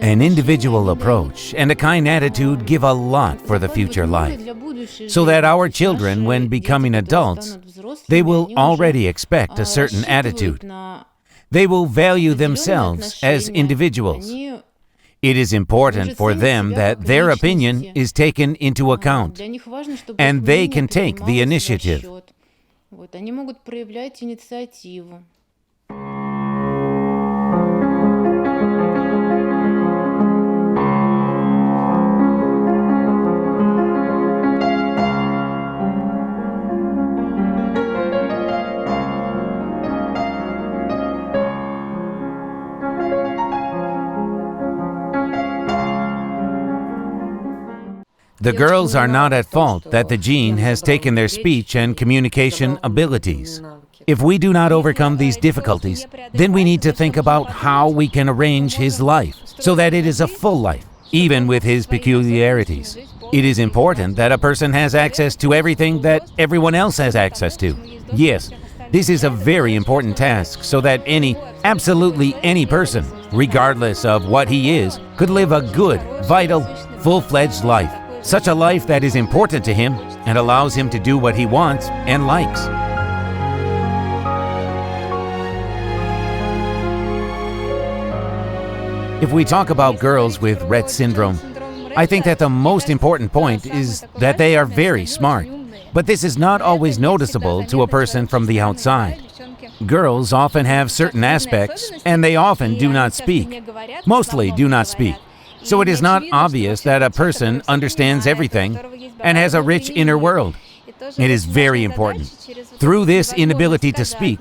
An individual approach and a kind attitude give a lot for the future life, so that our children, when becoming adults, they will already expect a certain attitude. They will value themselves as individuals. It is important for them that their opinion is taken into account, and they can take the initiative. The girls are not at fault that the gene has taken their speech and communication abilities. If we do not overcome these difficulties, then we need to think about how we can arrange his life so that it is a full life, even with his peculiarities. It is important that a person has access to everything that everyone else has access to. Yes, this is a very important task so that absolutely any person, regardless of what he is, could live a good, vital, full-fledged life. Such a life that is important to him and allows him to do what he wants and likes. If we talk about girls with Rett syndrome, I think that the most important point is that they are very smart, but this is not always noticeable to a person from the outside. Girls often have certain aspects, and they often do not speak, mostly do not speak. So it is not obvious that a person understands everything and has a rich inner world. It is very important. Through this inability to speak,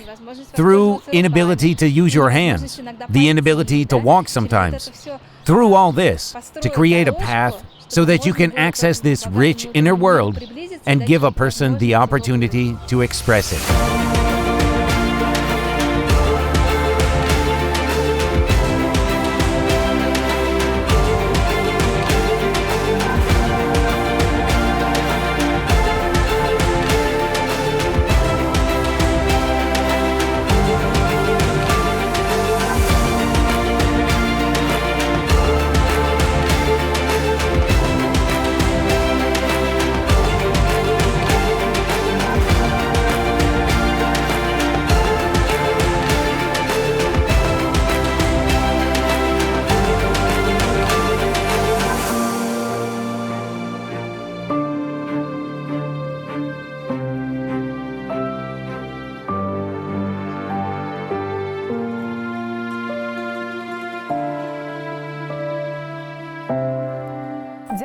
through inability to use your hands, the inability to walk sometimes, through all this, to create a path so that you can access this rich inner world and give a person the opportunity to express it.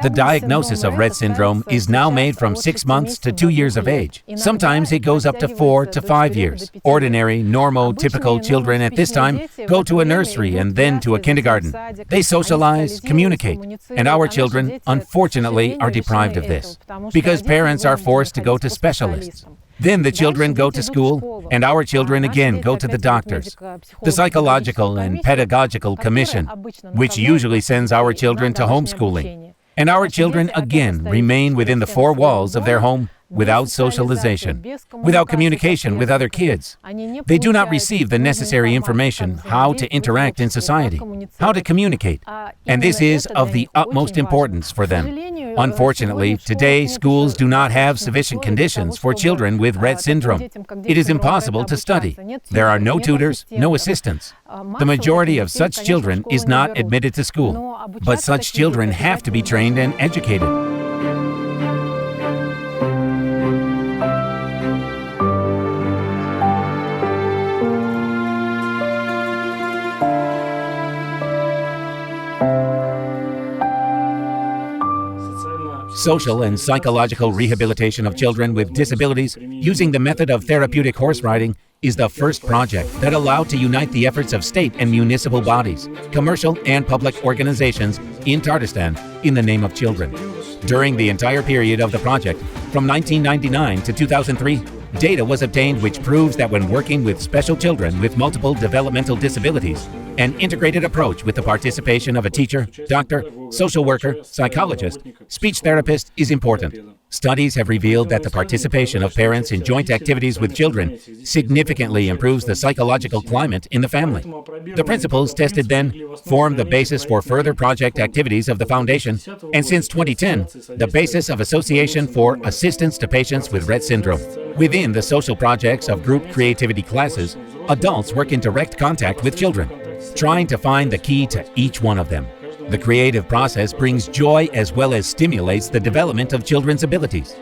The diagnosis of Rett syndrome is now made from 6 months to 2 years of age. Sometimes it goes up to 4 to 5 years. Ordinary, normal, typical children at this time go to a nursery and then to a kindergarten. They socialize, communicate, and our children, unfortunately, are deprived of this because parents are forced to go to specialists. Then the children go to school, and our children again go to the doctors. The Psychological and Pedagogical Commission, which usually sends our children to homeschooling. And our children again remain within the 4 walls of their home without socialization, without communication with other kids. They do not receive the necessary information how to interact in society, how to communicate, and this is of the utmost importance for them. Unfortunately, today schools do not have sufficient conditions for children with Rett syndrome. It is impossible to study. There are no tutors, no assistants. The majority of such children is not admitted to school, but such children have to be trained and educated. Social and psychological rehabilitation of children with disabilities using the method of therapeutic horse riding is the first project that allowed to unite the efforts of state and municipal bodies, commercial and public organizations in Tatarstan in the name of children. During the entire period of the project, from 1999 to 2003, data was obtained which proves that when working with special children with multiple developmental disabilities An integrated approach with the participation of a teacher, doctor, social worker, psychologist, speech therapist is important. Studies have revealed that the participation of parents in joint activities with children significantly improves the psychological climate in the family. The principles tested then form the basis for further project activities of the Foundation, and since 2010, the basis of association for assistance to patients with Rett syndrome. Within the social projects of group creativity classes, adults work in direct contact with children, trying to find the key to each one of them. The creative process brings joy as well as stimulates the development of children's abilities.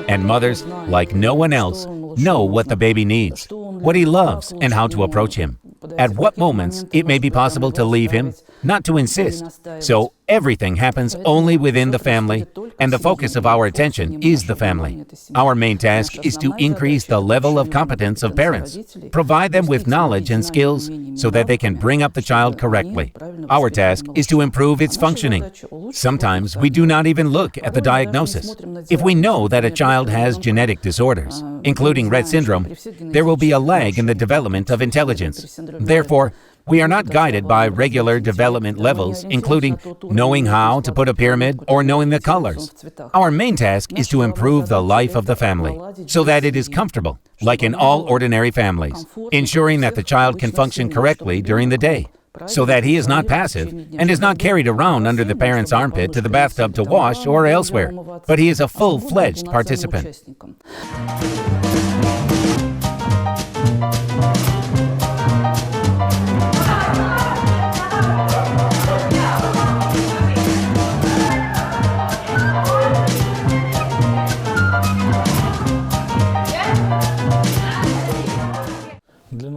And mothers, like no one else, know what the baby needs, what he loves, and how to approach him. At what moments it may be possible to leave him, not to insist. So everything happens only within the family, and the focus of our attention is the family. Our main task is to increase the level of competence of parents, provide them with knowledge and skills so that they can bring up the child correctly. Our task is to improve its functioning. Sometimes we do not even look at the diagnosis. If we know that a child has genetic disorders, including Rett syndrome, there will be a lag in the development of intelligence. Therefore, we are not guided by regular development levels, including knowing how to put a pyramid or knowing the colors. Our main task is to improve the life of the family so that it is comfortable, like in all ordinary families, ensuring that the child can function correctly during the day, so that he is not passive and is not carried around under the parent's armpit to the bathtub to wash or elsewhere, but he is a full-fledged participant.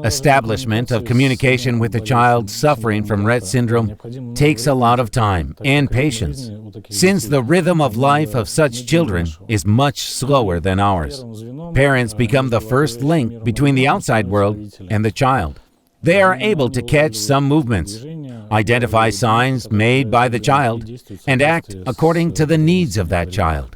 Establishment of communication with a child suffering from Rett syndrome takes a lot of time and patience, since the rhythm of life of such children is much slower than ours. Parents become the first link between the outside world and the child. They are able to catch some movements, identify signs made by the child, and act according to the needs of that child.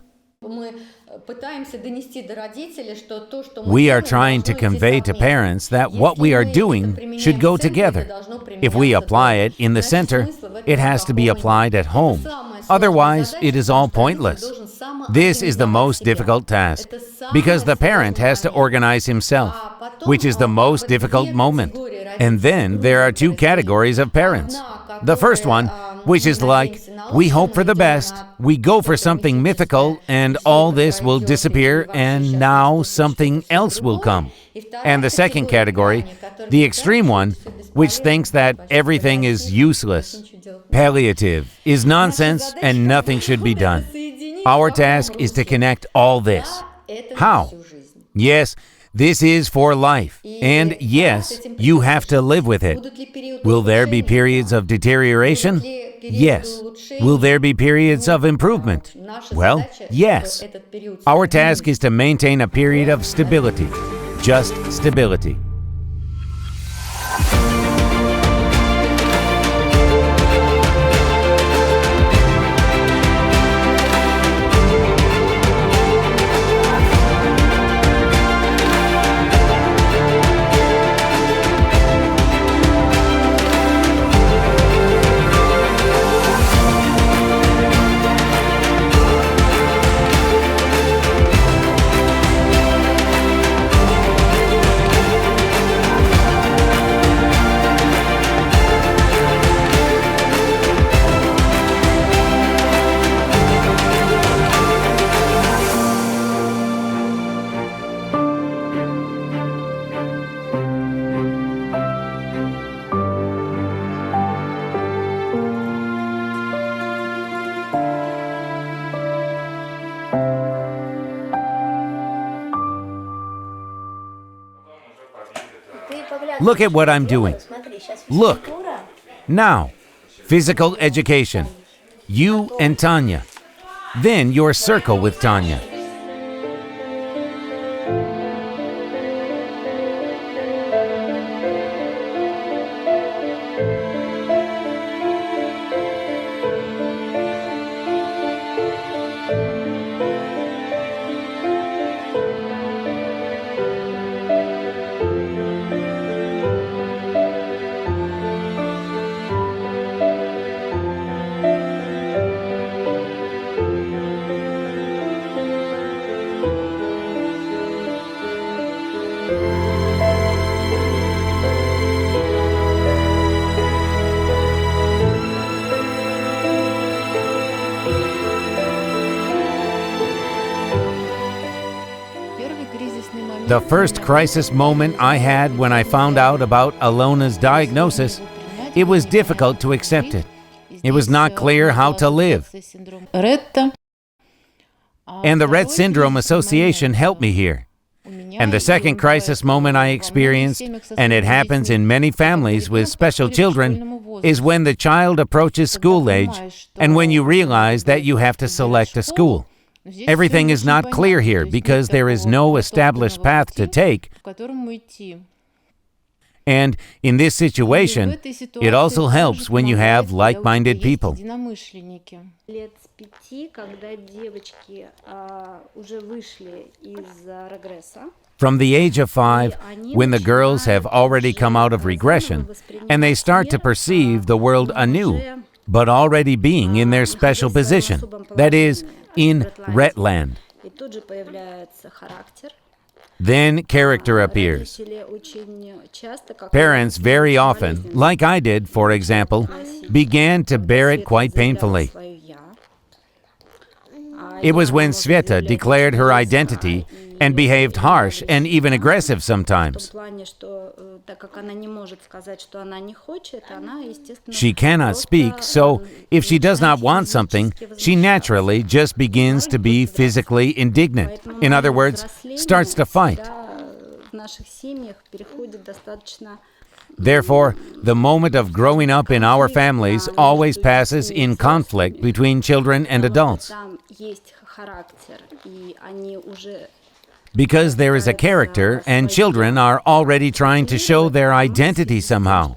We are trying to convey to parents that what we are doing should go together. If we apply it in the center, it has to be applied at home. Otherwise, it is all pointless. This is the most difficult task, because the parent has to organize himself, which is the most difficult moment. And then there are two categories of parents. The first one, which is like, we hope for the best, we go for something mythical, and all this will disappear, and now something else will come. And the second category, the extreme one, which thinks that everything is useless, palliative, is nonsense, and nothing should be done. Our task is to connect all this. How? Yes, this is for life, and yes, you have to live with it. Will there be periods of deterioration? Yes. Will there be periods of improvement? Well, yes. Our task is to maintain a period of stability, just stability. Look at what I'm doing. Look. Now. Physical education. You and Tanya. Then your circle with Tanya. The first crisis moment I had when I found out about Alona's diagnosis, it was difficult to accept it. It was not clear how to live. And the Rett Syndrome Association helped me here. And the second crisis moment I experienced, and it happens in many families with special children, is when the child approaches school age and when you realize that you have to select a school. Everything is not clear here because there is no established path to take. And in this situation, it also helps when you have like-minded people. From the age of 5, when the girls have already come out of regression, and they start to perceive the world anew, but already being in their special position, that is, in Rettland. Then character appears. Parents very often, like I did, for example, began to bear it quite painfully. It was when Sveta declared her identity and behaved harsh and even aggressive sometimes. She cannot speak, so if she does not want something, she naturally just begins to be physically indignant. In other words, starts to fight. Therefore, the moment of growing up in our families always passes in conflict between children and adults. Because there is a character, and children are already trying to show their identity somehow.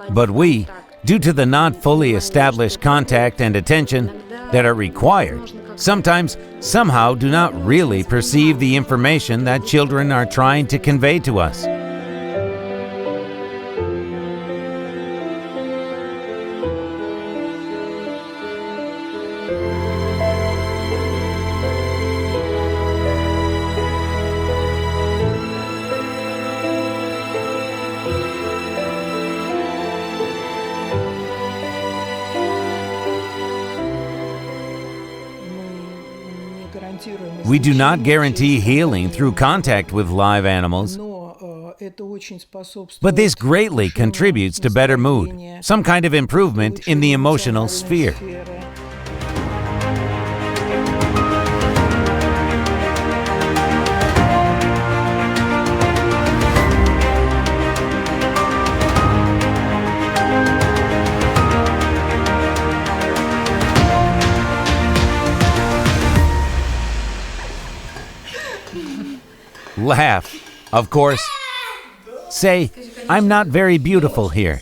But we, due to the not fully established contact and attention that are required, sometimes, somehow do not really perceive the information that children are trying to convey to us. We do not guarantee healing through contact with live animals, but this greatly contributes to better mood, some kind of improvement in the emotional sphere. Laugh, of course. Say, I'm not very beautiful here.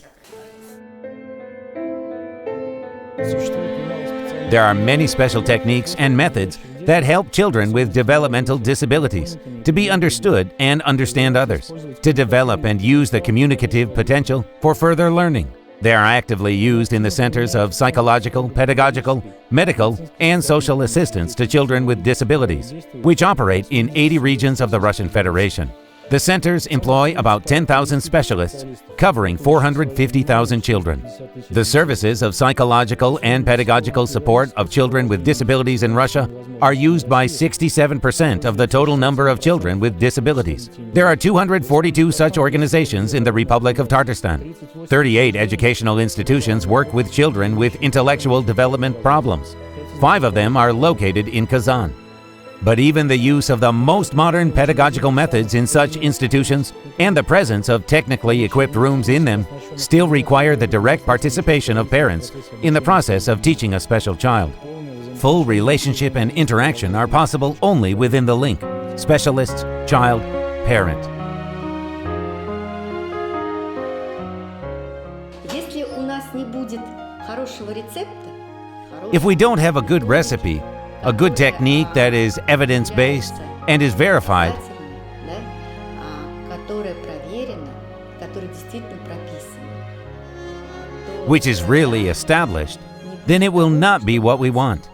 There are many special techniques and methods that help children with developmental disabilities to be understood and understand others, to develop and use the communicative potential for further learning. They are actively used in the centers of psychological, pedagogical, medical, and social assistance to children with disabilities, which operate in 80 regions of the Russian Federation. The centers employ about 10,000 specialists, covering 450,000 children. The services of psychological and pedagogical support of children with disabilities in Russia are used by 67% of the total number of children with disabilities. There are 242 such organizations in the Republic of Tatarstan. 38 educational institutions work with children with intellectual development problems. 5 of them are located in Kazan. But even the use of the most modern pedagogical methods in such institutions and the presence of technically equipped rooms in them still require the direct participation of parents in the process of teaching a special child. Full relationship and interaction are possible only within the link specialist, child, parent. If we don't have a good recipe, a good technique that is evidence-based and is verified, which is really established, then it will not be what we want.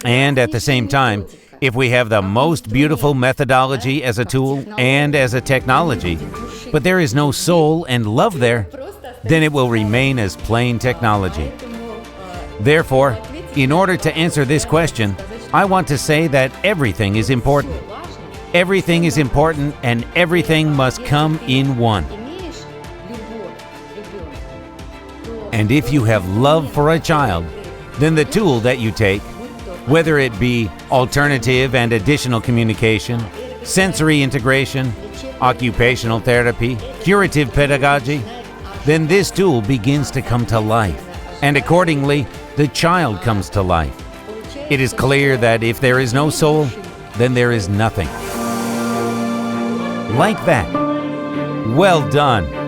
And at the same time, if we have the most beautiful methodology as a tool and as a technology, but there is no soul and love there, then it will remain as plain technology. Therefore, in order to answer this question, I want to say that everything is important. Everything is important and everything must come in one. And if you have love for a child, then the tool that you take, whether it be alternative and additional communication, sensory integration, occupational therapy, curative pedagogy, then this tool begins to come to life, and accordingly, the child comes to life. It is clear that if there is no soul, then there is nothing. Like that. Well done.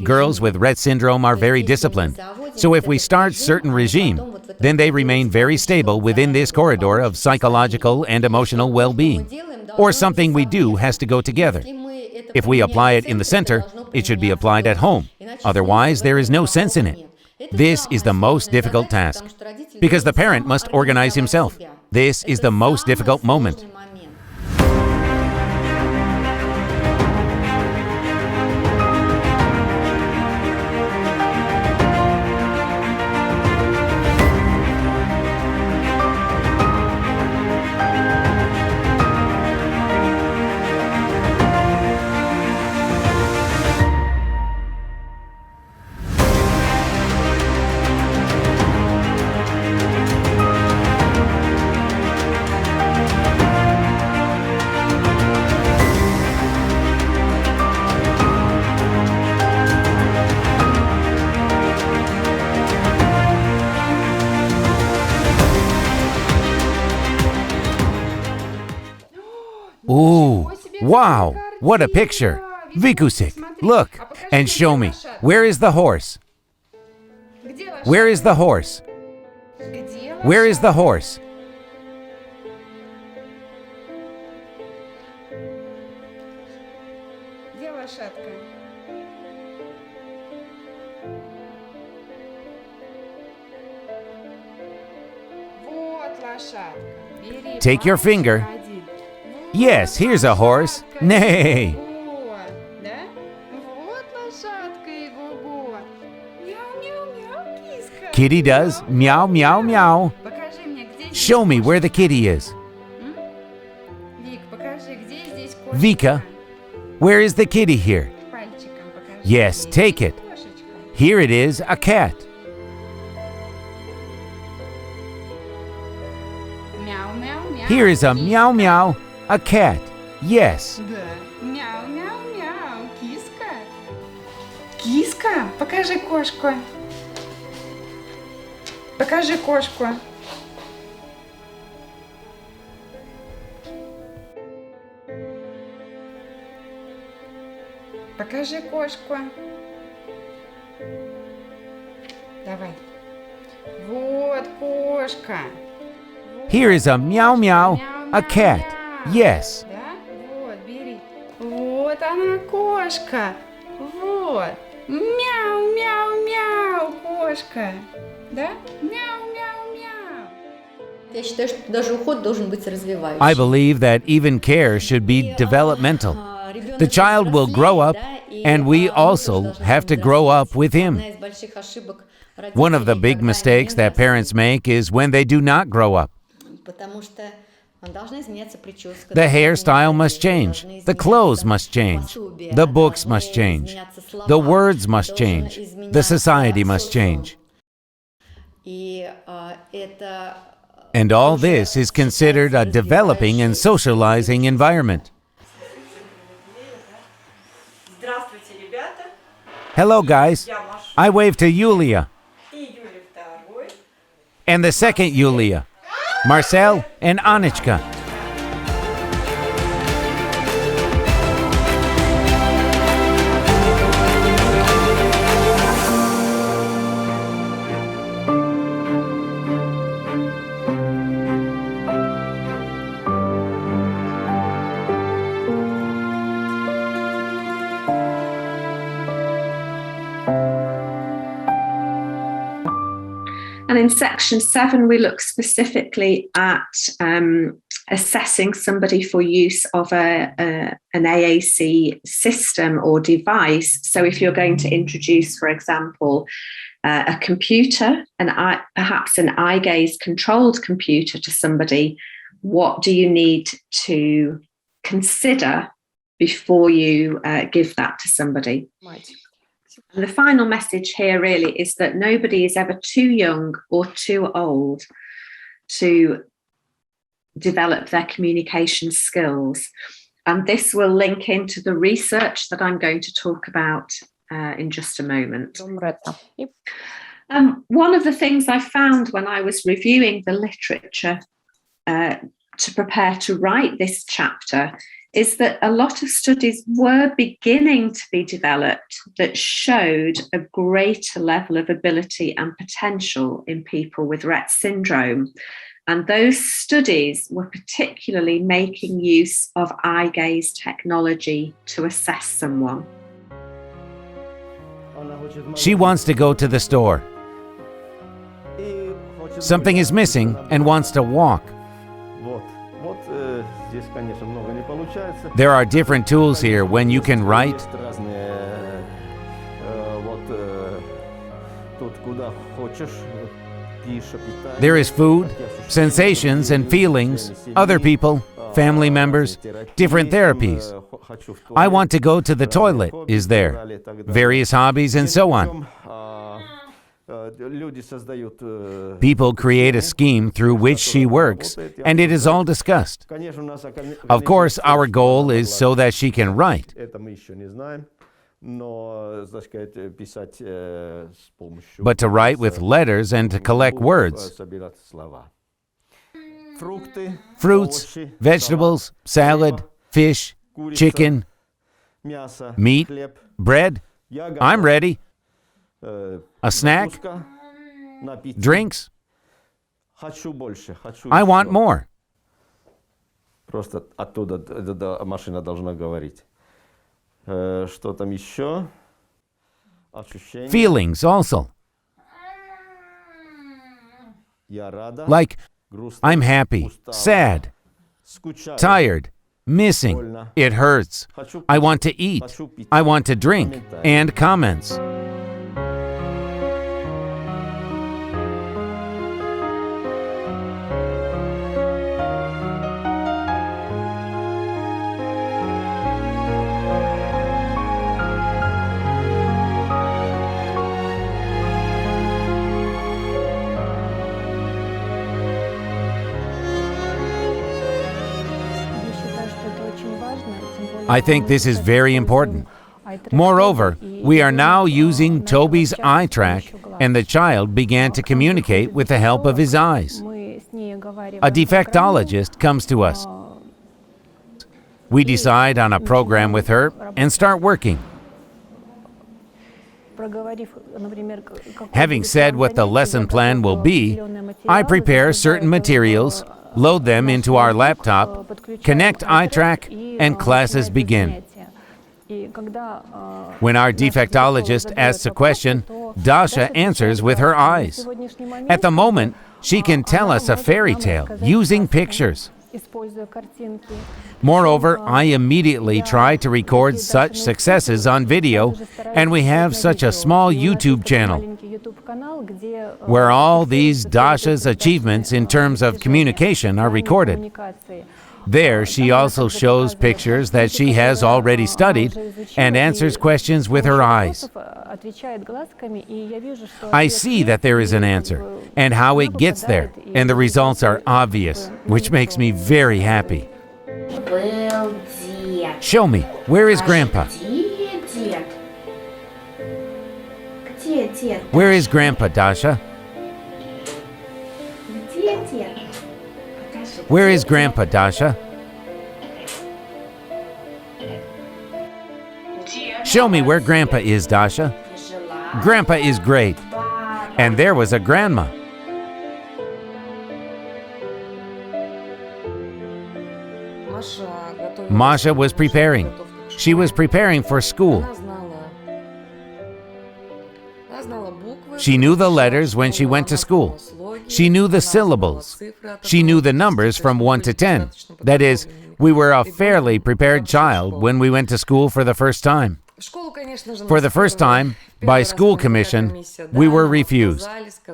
Girls with Rett syndrome are very disciplined, so if we start certain regime, then they remain very stable within this corridor of psychological and emotional well-being. Or something we do has to go together. If we apply it in the center, it should be applied at home. Otherwise, there is no sense in it. This is the most difficult task, because the parent must organize himself. This is the most difficult moment. Ooh, wow, what a picture. Vikusik, look, and show me. Where is the horse? Where is the horse? Where is the horse? Take your finger. Yes, here's a horse. Nay. Kitty does meow, meow, meow. Show me where the kitty is. Vika, where is the kitty here? Yes, take it. Here it is, a cat. Here is a meow, meow. A cat. Yes. Мяу, мяу, мяу. Киска. Киска? Покажи кошку. Покажи кошку. Покажи кошку. Давай. Вот кошка. Here is a meow, meow. A cat. Yes. Да? Вот, бери. Вот она, кошка. Вот. Мяу, мяу, мяу, кошка. Да? Мяу, мяу, мяу. Я считаю, что даже уход должен быть развивающим. I believe that even care should be developmental. The child will grow up, and we also have to grow up with him. One of the big mistakes that parents make is when they do not grow up. Потому что должна изменяться прическа. The hairstyle must change. The clothes must change. The books must change. The words must change. The society must change. И это And all this is considered a developing and socializing environment. Здравствуйте, ребята. Hello, guys. Я Маша I wave to Yulia и Юля второй. and the second Yulia, Marcel and Anichka. And in section 7, we look specifically at assessing somebody for use of an AAC system or device. So if you're going to introduce, for example, a computer, perhaps an eye gaze controlled computer to somebody, what do you need to consider before you give that to somebody? And the final message here really is that nobody is ever too young or too old to develop their communication skills. And this will link into the research that I'm going to talk about in just a moment. One of the things I found when I was reviewing the literature to prepare to write this chapter is that a lot of studies were beginning to be developed that showed a greater level of ability and potential in people with Rett syndrome. And those studies were particularly making use of eye gaze technology to assess someone. She wants to go to the store. Something is missing and wants to walk. There are different tools here when you can write. There is food, sensations and feelings, other people, family members, different therapies. I want to go to the toilet is there, various hobbies and so on. People create a scheme through which she works, and it is all discussed. Of course, our goal is so that she can write. But to write with letters and to collect words. Fruits, vegetables, salad, fish, chicken, meat, bread. I'm ready. A snack? Drinks? I want more. Просто оттуда эта машина должна говорить. Что там еще? Ощущения. Feelings also. Я рада. Like, Грустно. I'm happy, Устала. sad, Скучаю. tired, missing, it hurts, Хочу I want to eat, Хочу пить. I want to drink, and comments. I think this is very important. Moreover, we are now using Toby's eye track, and the child began to communicate with the help of his eyes. A defectologist comes to us. We decide on a program with her and start working. Having said what the lesson plan will be, I prepare certain materials, load them into our laptop, connect iTrack, and classes begin. When our defectologist asks a question, Dasha answers with her eyes. At the moment, she can tell us a fairy tale using pictures. Moreover, I immediately try to record such successes on video, and we have such a small YouTube channel. where all these Dasha's achievements in terms of communication are recorded. There, she also shows pictures that she has already studied and answers questions with her eyes. I see that there is an answer and how it gets there, and the results are obvious, which makes me very happy. Show me, where is Grandpa? Where is Grandpa, Dasha? Where is Grandpa, Dasha? Show me where Grandpa is, Dasha. Grandpa is great. And there was a grandma. Masha was preparing. She was preparing for school. She knew the letters when she went to school. She knew the syllables. She knew the numbers from 1 to 10. That is, we were a fairly prepared child when we went to school for the first time. For the first time, by school commission, we were refused.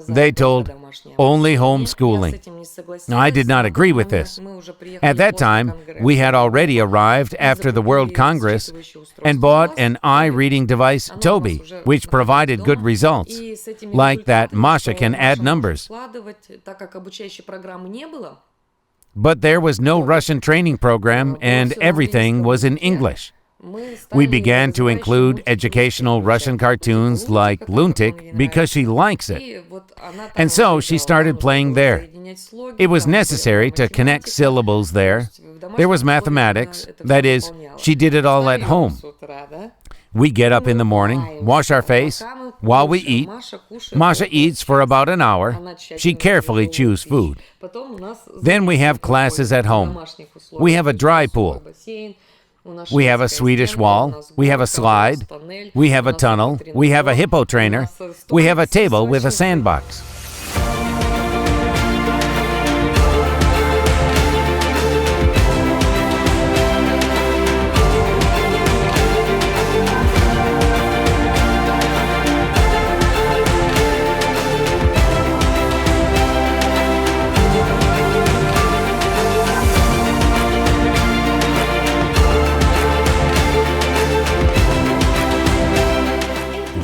They told, only homeschooling. I did not agree with this. At that time, we had already arrived after the World Congress and bought an eye-reading device, Toby, which provided good results, like that Masha can add numbers. But there was no Russian training program and everything was in English. We began to include educational Russian cartoons like Luntik because she likes it. And so she started playing there. It was necessary to connect syllables there. There was mathematics. That is, she did it all at home. We get up in the morning, wash our face. While we eat, Masha eats for about an hour. She carefully chews food. Then we have classes at home. We have a dry pool. We have a Swedish wall, we have a slide, we have a tunnel, we have a hippo trainer, we have a table with a sandbox.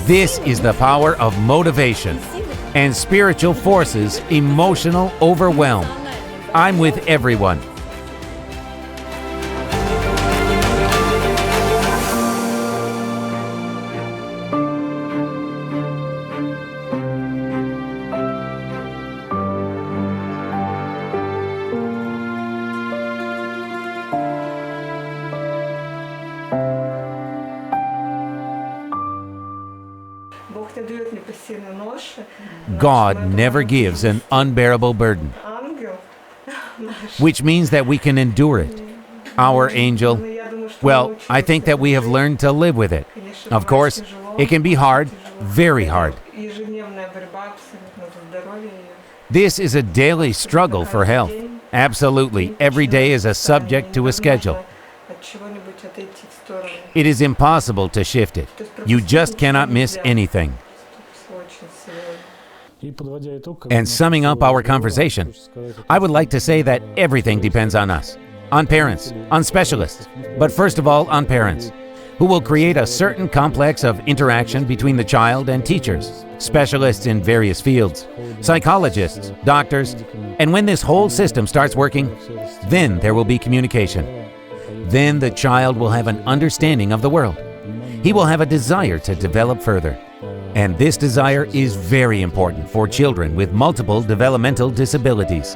This is the power of motivation and spiritual forces, emotional overwhelm. I'm with everyone. God never gives an unbearable burden, which means that we can endure it. Our angel, well, I think that we have learned to live with it. Of course, it can be hard, very hard. This is a daily struggle for health. Absolutely, every day is a subject to a schedule. It is impossible to shift it. You just cannot miss anything. And summing up our conversation, I would like to say that everything depends on us, on parents, on specialists, but first of all on parents, who will create a certain complex of interaction between the child and teachers, specialists in various fields, psychologists, doctors, and when this whole system starts working, then there will be communication. Then the child will have an understanding of the world. He will have a desire to develop further. And this desire is very important for children with multiple developmental disabilities.